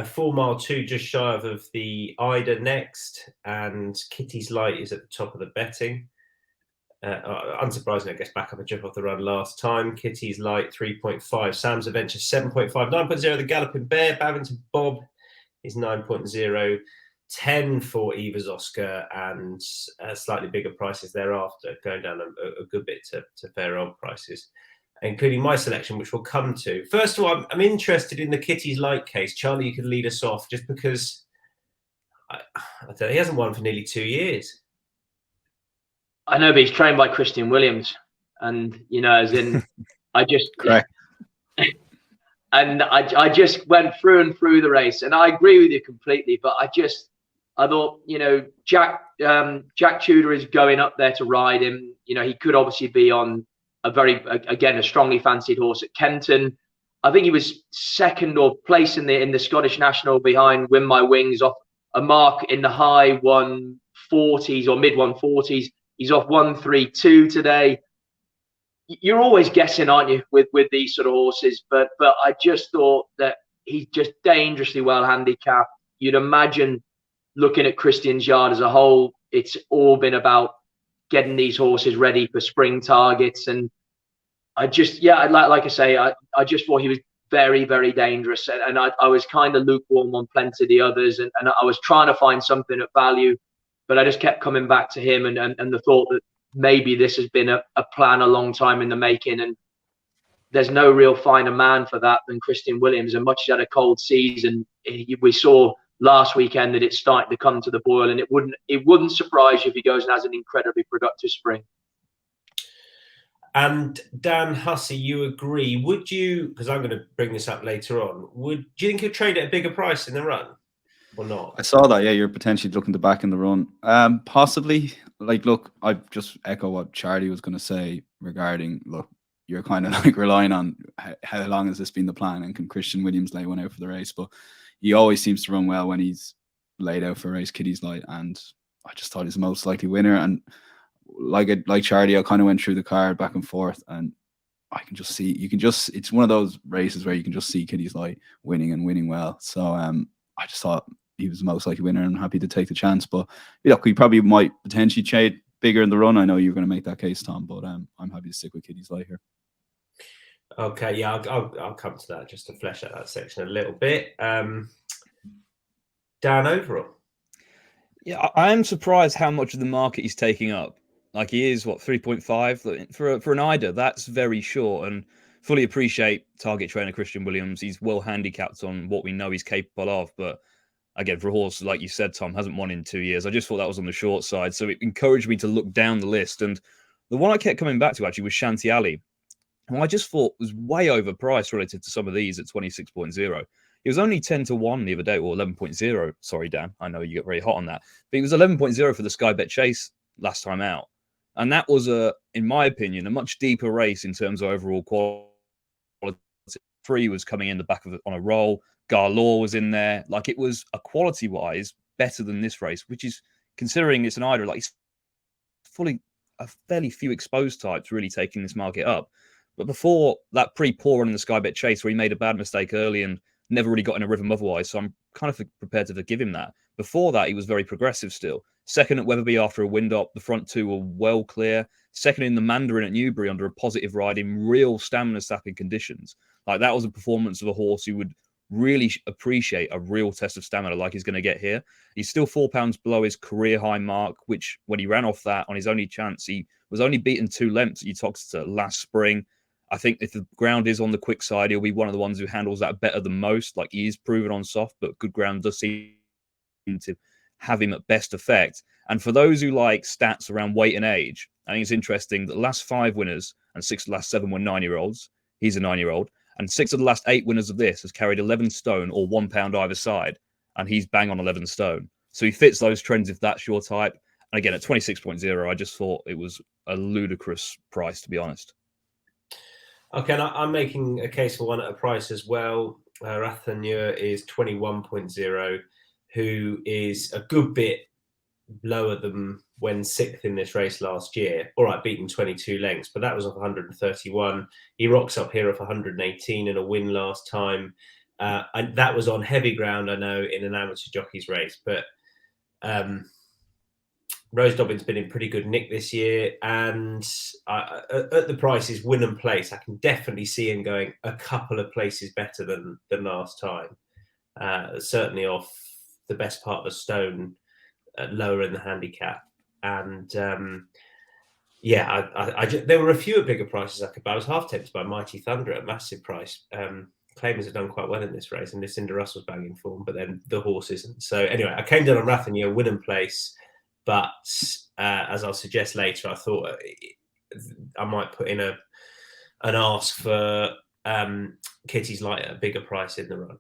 4 mile 2 just shy of the Eider next, and Kitty's Light is at the top of the betting. Unsurprisingly, I guess back up a jump off the run last time. Kitty's Light 3.5, Sam's Adventure 7.5, 9.0 the Galloping Bear, Bavington Bob is 9.0, 10 for Eva's Oscar, and slightly bigger prices thereafter, going down a good bit to fair old prices, including my selection, which we'll come to. First of all, I'm interested in the Kitty's Light case. Charlie, you could lead us off, just because I don't know, he hasn't won for nearly 2 years. I know, but he's trained by Christian Williams, and as in, I just correct. And I just went through and through the race, and I agree with you completely. But I thought, Jack Tudor is going up there to ride him. He could obviously be on a strongly fancied horse at Kenton. I think he was second or place in the Scottish National behind Win My Wings, off a mark in the high 140s or mid 140s. He's off 132 today. You're always guessing, aren't you, with these sort of horses? But I just thought that he's just dangerously well handicapped. You'd imagine, looking at Christian's Yard as a whole, it's all been about getting these horses ready for spring targets. And I just, like I say, I just thought he was very, very dangerous. And I was kind of lukewarm on plenty of the others. And I was trying to find something at value, but I just kept coming back to him and the thought that maybe this has been a plan a long time in the making. And there's no real finer man for that than Christian Williams. And much as he had a cold season, we saw last weekend that it's starting to come to the boil, and it wouldn't surprise you if he goes and has an incredibly productive spring. And Dan Hussey, you agree? Would you, because I'm going to bring this up later on, do you think he'll trade at a bigger price in the run or not? I saw that, yeah, you're potentially looking to back in the run. Possibly. Look, I just echo what Charlie was going to say regarding, look, you're kind of relying on how long has this been the plan, and can Christian Williams lay one out for the race? But he always seems to run well when he's laid out for a race, Kitty's Light, and I just thought he's the most likely winner. And like Charlie, I kind of went through the card back and forth, and I can just see, it's one of those races where you can just see Kitty's Light winning and winning well. So I just thought he was the most likely winner, and I'm happy to take the chance. But look, we probably might potentially trade bigger in the run. I know you're going to make that case, Tom, but I'm happy to stick with Kitty's Light here. Okay, yeah, I'll come to that just to flesh out that section a little bit. Dan, overall. Yeah, I am surprised how much of the market he's taking up. Like, he is, 3.5 for an Eider. That's very short, and fully appreciate target trainer Christian Williams. He's well handicapped on what we know he's capable of. But again, for a horse, like you said, Tom, hasn't won in 2 years. I just thought that was on the short side. So it encouraged me to look down the list. And the one I kept coming back to actually was Shanty Alley, who I just thought was way overpriced relative to some of these at 26.0. It was only 10 to 1 the other day, or 11.0. Sorry, Dan. I know you get very hot on that. But it was 11.0 for the Sky Bet Chase last time out. And that was, in my opinion, a much deeper race in terms of overall quality. Free was coming in the back of it on a roll. Garlaw was in there. Like, it was a quality-wise better than this race, which is, considering it's an Eider, like, it's a fairly few exposed types really taking this market up. But before that pre-poor run in the Sky Bet Chase, where he made a bad mistake early and never really got in a rhythm otherwise, so I'm kind of prepared to forgive him that. Before that, he was very progressive still. Second at Wetherby after a wind-up. The front two were well clear. Second in the Mandarin at Newbury under a positive ride in real stamina-sapping conditions. Like, that was a performance of a horse who would really appreciate a real test of stamina like he's going to get here. He's still £4 below his career high mark, which when he ran off that on his only chance, he was only beaten 2 lengths at Uttoxeter last spring. I think if the ground is on the quick side, he'll be one of the ones who handles that better than most. Like, he is proven on soft, but good ground does seem to have him at best effect. And for those who like stats around weight and age, I think it's interesting that the last 5 winners and 6 of the last 7 were 9-year-olds. He's a 9-year-old. And 6 of the last 8 winners of this has carried 11 stone or 1 pound either side. And he's bang on 11 stone. So he fits those trends if that's your type. And again, at 26.0, I just thought it was a ludicrous price, to be honest. Okay, and I'm making a case for one at a price as well. Rathanur is 21.0, who is a good bit lower than when 6th in this race last year. All right, beaten 22 lengths, but that was off 131. He rocks up here off 118 in a win last time. And that was on heavy ground, I know, in an amateur jockey's race. But Rose Dobbin's been in pretty good nick this year, and at the prices win and place, I can definitely see him going a couple of places better than last time. Certainly off the best part of a stone, lower in the handicap. And there were a few at bigger prices I could buy. I was half tempted by Mighty Thunder at a massive price. Claimers have done quite well in this race, and Lucinda Russell's banging form, but then the horse isn't. So anyway, I came down on Rathenier, win and place. But as I'll suggest later, I thought I might put in an ask for Kitty's Light at a bigger price in the run.